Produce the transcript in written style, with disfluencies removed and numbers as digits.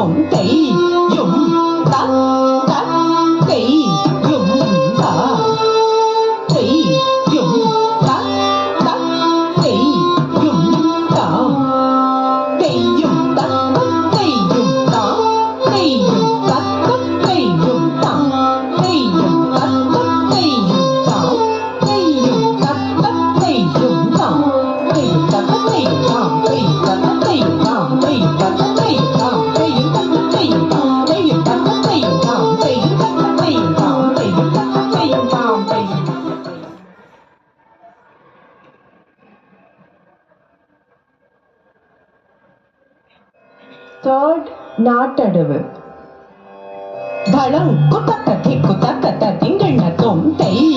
தொம் தெய்யும் த த தெய்யும் த தெய்யும் த த தெய்யும் த தெய்யும் த தெய்யும் த தெய்யும் த தெய்யும் த தெய்யும் த தெய்யும் த தெய்யும் த தெய்யும் த Third நாட்டடவு. தளம் குத்தக்க திக்குத்தக்க திங்கண்ண தொம் தெய்